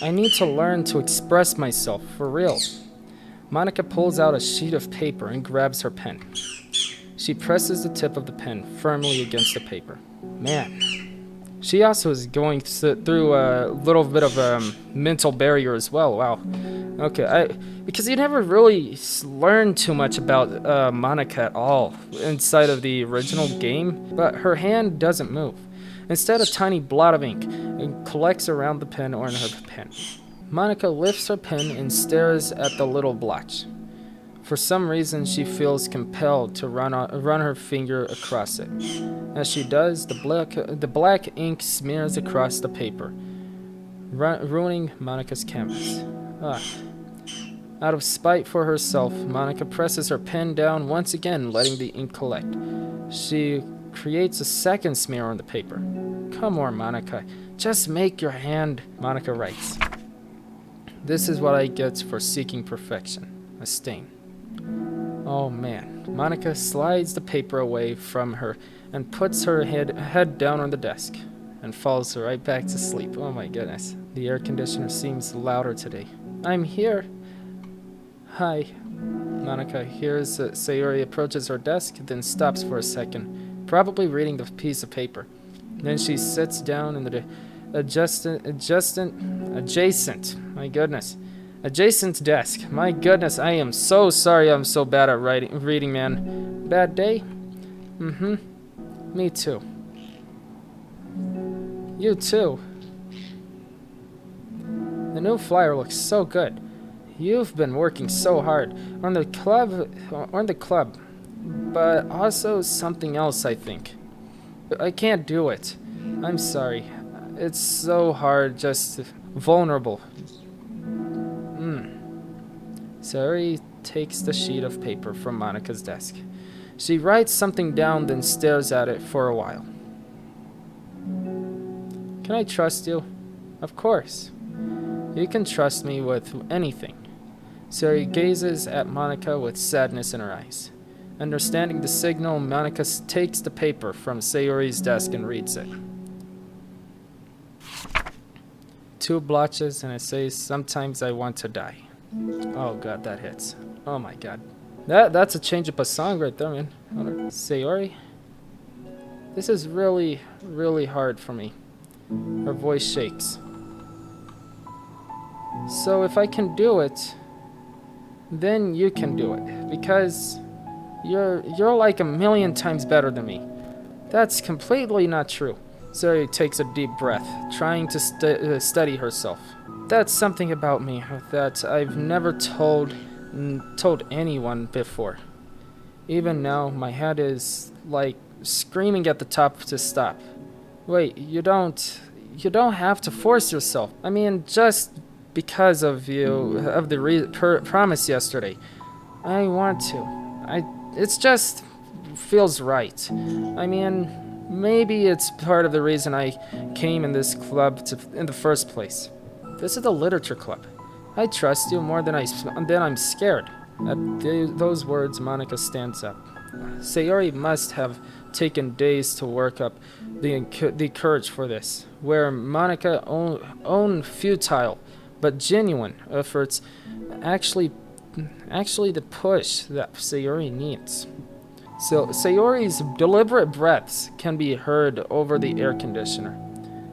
Speaker 1: I need to learn to express myself for real. Monika pulls out a sheet of paper and grabs her pen. She presses the tip of the pen firmly against the paper. Man, she also is going through a little bit of a mental barrier as well. Wow. Okay, because you never really learned too much about Monika at all inside of the original game, but her hand doesn't move. Instead, a tiny blot of ink collects around the pen or in her pen. Monika lifts her pen and stares at the little blotch. For some reason, she feels compelled to run her finger across it. As she does, the black ink smears across the paper, ruining Monika's canvas. Out of spite for herself, Monika presses her pen down once again, letting the ink collect. She creates a second smear on the paper. Come on, Monika. Just make your hand, Monika writes. This is what I get for seeking perfection. A stain. Oh man. Monika slides the paper away from her and puts her head down on the desk and falls right back to sleep. Oh my goodness. The air conditioner seems louder today. I'm here. Hi. Monika hears Sayori approaches her desk, then stops for a second, probably reading the piece of paper. Then she sits down in the adjacent desk. My goodness, I am so sorry I'm so bad at reading, man. Bad day? Mm-hmm. Me too. You too. The new flyer looks so good. You've been working so hard on the club, but also something else, I think. I can't do it. I'm sorry. It's so hard, just vulnerable. Sayori takes the sheet of paper from Monika's desk. She writes something down, then stares at it for a while. Can I trust you? Of course. You can trust me with anything. Sayori gazes at Monika with sadness in her eyes. Understanding the signal, Monika takes the paper from Sayori's desk and reads it. 2 blotches and it says, "Sometimes I want to die." Oh god, that hits. Oh my god. That's a change up a song right there, man. Sayori? This is really, really hard for me. Her voice shakes. So if I can do it, then you can do it. Because you're like a million times better than me. That's completely not true. Sayori takes a deep breath, trying to steady herself. That's something about me that I've never told anyone before. Even now, my head is like screaming at the top to stop. Wait, you don't have to force yourself. I mean, just because of the promise yesterday, I want to. It's just feels right. I mean, maybe it's part of the reason I came in this club in the first place. This is the literature club. I trust you more than I'm scared. At those words, Monika stands up. Sayori must have taken days to work up the courage for this, where Monika own futile but genuine efforts actually the push that Sayori needs. So Sayori's deliberate breaths can be heard over the air conditioner.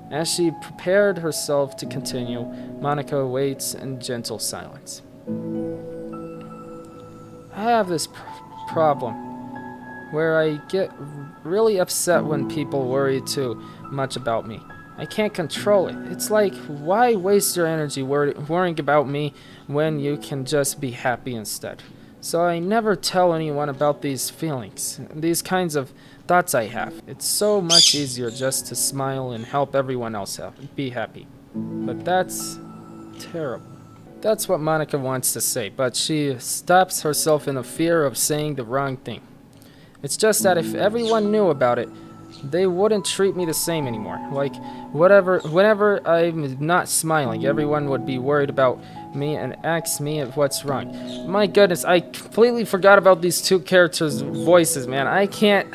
Speaker 1: As she prepared herself to continue, Monika waits in gentle silence. I have this problem where I get really upset when people worry too much about me. I can't control it. It's like, why waste your energy worrying about me when you can just be happy instead? So I never tell anyone about these feelings, these kinds of thoughts I have. It's so much easier just to smile and help everyone else be happy. But that's terrible. That's what Monika wants to say, but she stops herself in the fear of saying the wrong thing. It's just that if everyone knew about it, they wouldn't treat me the same anymore. Like, whenever I'm not smiling, everyone would be worried about me and ask me what's wrong. My goodness, I completely forgot about these 2 characters' voices, man. I can't...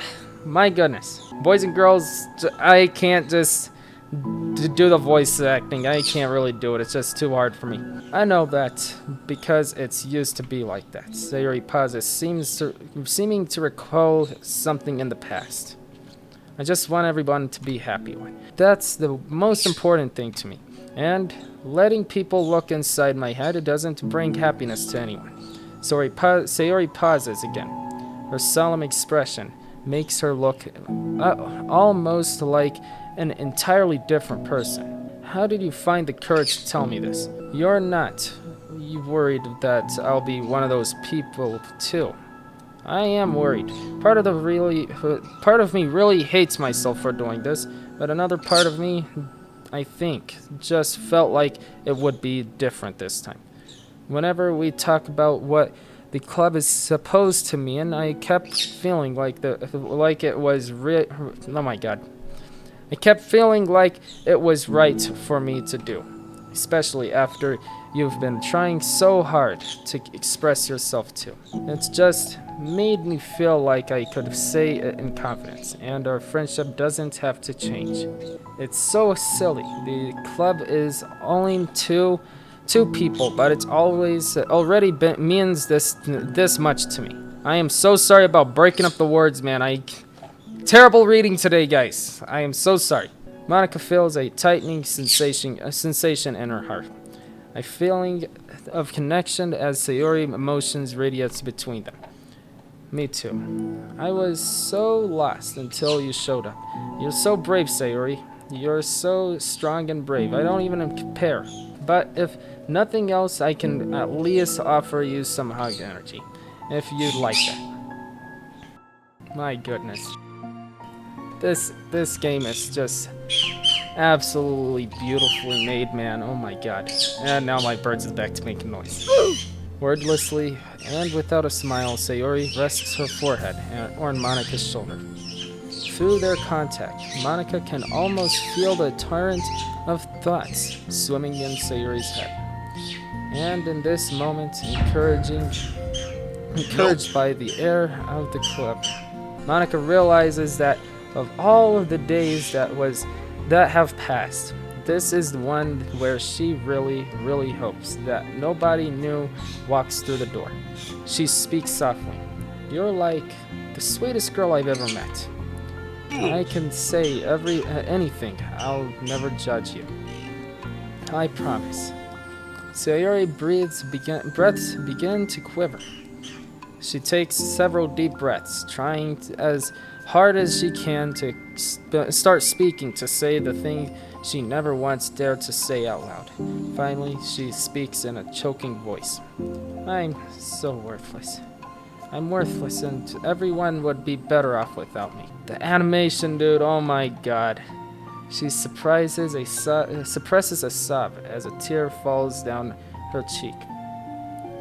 Speaker 1: My goodness. Boys and girls, I can't just do the voice acting. I can't really do it. It's just too hard for me. I know that because it's used to be like that. Sayori pauses, seeming to recall something in the past. I just want everyone to be happy. That's the most important thing to me. And letting people look inside my head doesn't bring happiness to anyone. Sayori pauses again. Her solemn expression makes her look almost like an entirely different person. How did you find the courage to tell me this? You're not worried that I'll be one of those people too. I am worried. Part of me really hates myself for doing this, but another part of me, I think, just felt like it would be different this time. Whenever we talk about what the club is supposed to mean, I kept feeling like it was oh my god. I kept feeling like it was right for me to do, especially after you've been trying so hard to express yourself too. It's just made me feel like I could say it in confidence, and our friendship doesn't have to change. It's so silly. The club is only two people, but it's already means this much to me. I am so sorry about breaking up the words, man. Terrible reading today, guys. I am so sorry. Monika feels a tightening sensation in her heart. A feeling of connection as Sayori emotions radiates between them. Me too. I was so lost until you showed up. You're so brave, Sayori. You're so strong and brave. I don't even compare. But if nothing else, I can at least offer you some hug energy, if you'd like that. My goodness. This game is just absolutely beautifully made, man. Oh my god. And now my birds is back to making noise. Wordlessly and without a smile, Sayori rests her forehead on Monika's shoulder. Through their contact, Monika can almost feel the torrent of thoughts swimming in Sayori's head. And in this moment, encouraged by the air of the club, Monika realizes that of all of the days that have passed, this is the one where she really, really hopes that nobody new walks through the door. She speaks softly. You're like the sweetest girl I've ever met. I can say anything. I'll never judge you. I promise. Sayori breaths begin to quiver. She takes several deep breaths, trying as hard as she can to start speaking, to say the thing she never once dared to say out loud. Finally, she speaks in a choking voice. I'm so worthless. I'm worthless, and everyone would be better off without me. The animation, dude, oh my god. She suppresses a sob as a tear falls down her cheek.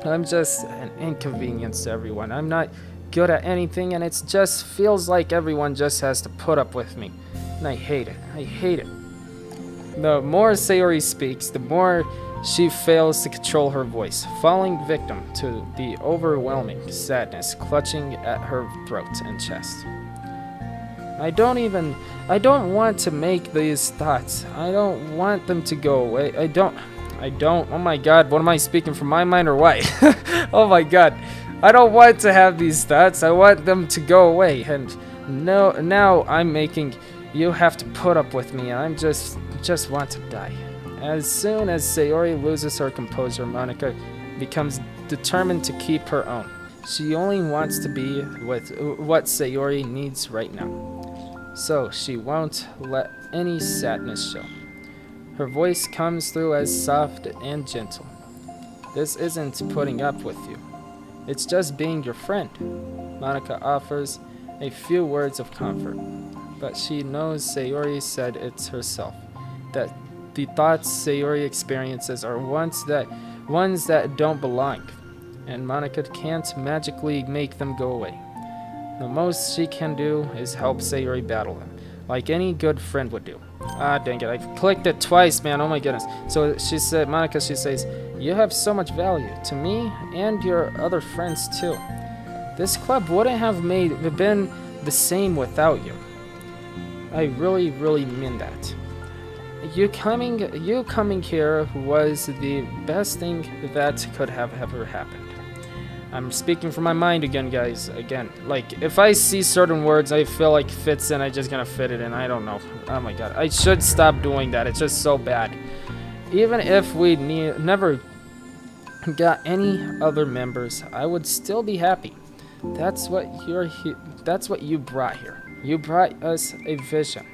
Speaker 1: I'm just an inconvenience to everyone. I'm not good at anything, and it just feels like everyone just has to put up with me. And I hate it. I hate it. The more Sayori speaks, the more she fails to control her voice, falling victim to the overwhelming sadness clutching at her throat and chest. I don't want to make these thoughts. I don't want them to go away. I don't. Oh my god, what am I speaking from my mind or what? Oh my god. I don't want to have these thoughts. I want them to go away. And no, now I'm making you have to put up with me. I'm just want to die. As soon as Sayori loses her composure, Monika becomes determined to keep her own. She only wants to be with what Sayori needs right now. So she won't let any sadness show. Her voice comes through as soft and gentle. This isn't putting up with you. It's just being your friend. Monika offers a few words of comfort, but she knows Sayori said it herself, that the thoughts Sayori experiences are ones that don't belong, and Monika can't magically make them go away. The most she can do is help Sayori battle them, like any good friend would do. Ah, dang it, I clicked it twice, man, oh my goodness. So she says, you have so much value to me and your other friends too. This club wouldn't have been the same without you. I really, really mean that. You coming here was the best thing that could have ever happened. I'm speaking from my mind again, guys. Again, like, if I see certain words I feel like fits in, I'm just gonna fit it in. I don't know. Oh my god. I should stop doing that. It's just so bad. Even if we never got any other members, I would still be happy. That's what you brought here. You brought us a vision.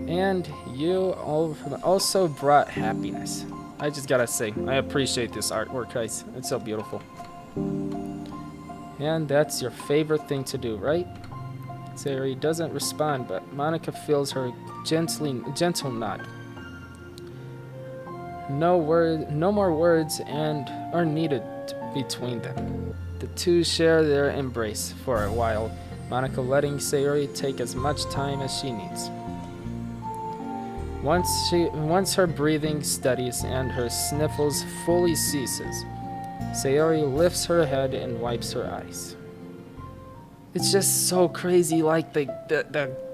Speaker 1: And you also brought happiness. I just gotta say, I appreciate this artwork, guys. It's so beautiful. And that's your favorite thing to do, right? Sayori doesn't respond, but Monika feels her gentle nod. No more words are needed between them. The two share their embrace for a while, Monika letting Sayori take as much time as she needs. Once her breathing steadies and her sniffles fully ceases, Sayori lifts her head and wipes her eyes. It's just so crazy, like the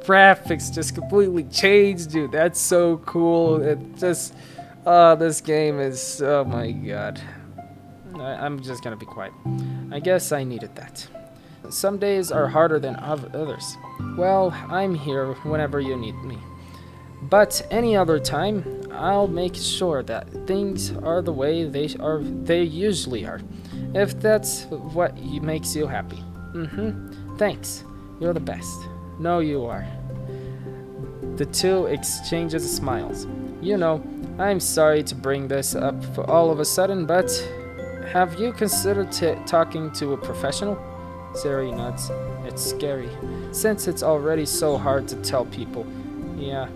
Speaker 1: graphics just completely changed, dude. That's so cool. It just, this game is, oh my god. I'm just gonna be quiet. I guess I needed that. Some days are harder than others. Well, I'm here whenever you need me. But any other time, I'll make sure that things are the way they usually are. If that's what makes you happy. Thanks. You're the best. No, you are. The two exchanges smiles. You know, I'm sorry to bring this up all of a sudden, but have you considered talking to a professional? Sayori nods. It's scary, since it's already so hard to tell people. Yeah.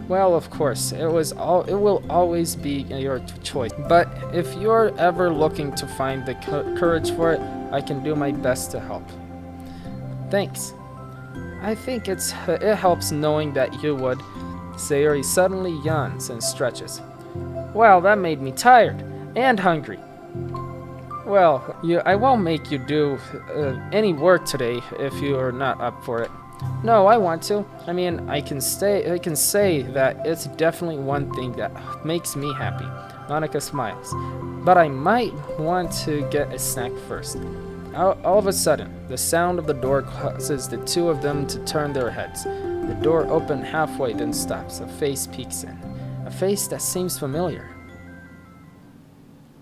Speaker 1: Well, of course, it will always be your choice. But if you're ever looking to find the courage for it, I can do my best to help. Thanks. I think it helps knowing that you would. Sayori suddenly yawns and stretches. Wow, that made me tired and hungry. Well, I won't make you do any work today if you are not up for it. No, I want to. I mean, I can say that it's definitely one thing that makes me happy. Monika smiles. But I might want to get a snack first. All of a sudden, the sound of the door causes the two of them to turn their heads. The door opens halfway, then stops. A face peeks in. A face that seems familiar.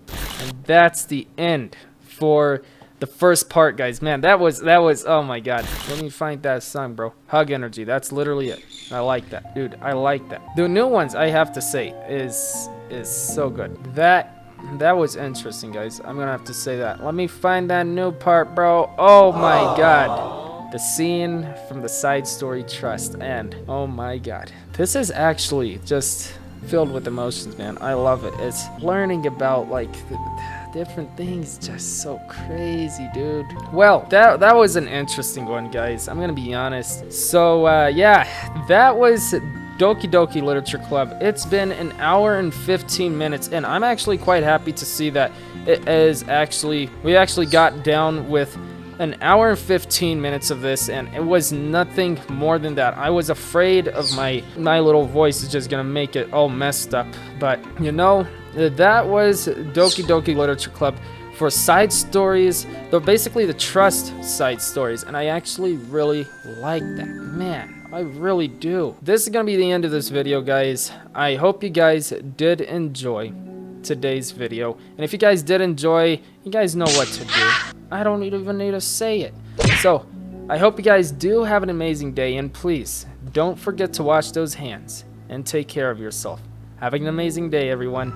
Speaker 1: And that's the end for the first part, guys. Man, that was, oh my god. Let me find that song, bro. Hug energy. That's literally it. I like that. Dude, I like that. The new ones, I have to say, is so good. That was interesting, guys. I'm gonna have to say that. Let me find that new part, bro. Oh my god. The scene from the side story Trust, and oh my god. This is actually just filled with emotions, man. I love it. It's learning about like the different things, just so crazy, dude. Well, that was an interesting one, guys. I'm gonna be honest. So yeah, that was Doki Doki Literature Club. It's been an hour and 15 minutes, and I'm actually quite happy to see that we actually got down with an hour and 15 minutes of this, and it was nothing more than that. I was afraid of my little voice is just gonna make it all messed up, but you know, that was Doki Doki Literature Club for side stories. They're basically the Trust side stories, and I actually really like that. Man, I really do. This is gonna be the end of this video, guys. I hope you guys did enjoy today's video, and if you guys did enjoy, you guys know what to do. I don't even need to say it. So I hope you guys do have an amazing day, and please don't forget to wash those hands and take care of yourself. Have an amazing day, everyone.